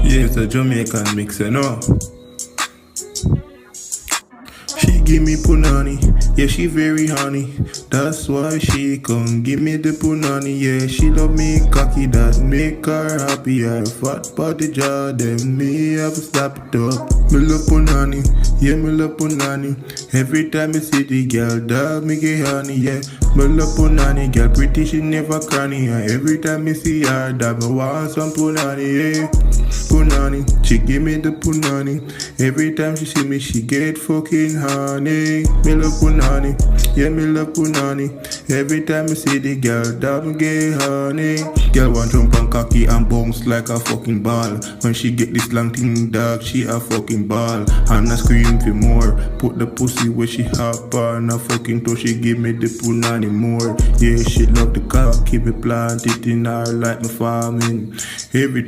Yeah, it's a Jamaican mixer, no. She give me punanny, yeah, she very honey. That's why she come give me the punanny, yeah. She love me cocky, that make her happy. Her fat body jaw, then me have to slap it up. Me love punanny, yeah, me love punanny. Every time I see the girl, dog, me get honey, yeah. Me love punanny, girl pretty, she never cranny. And every time I see her, dog, me want some punanny, yeah. Punanny, she give me the punanny. Every time she see me, she get fucking honey. Me love punanny, yeah, me love punanny. Every time I see the girl, that me get honey. Girl want jump on cocky and bounce like a fucking ball. When she get this long thing, dog, she a fucking ball. And I scream for more. Put the pussy where she hop on a fucking toe. She give me the punanny more. Yeah, she love the cock, keep it planted in her like me farming. Every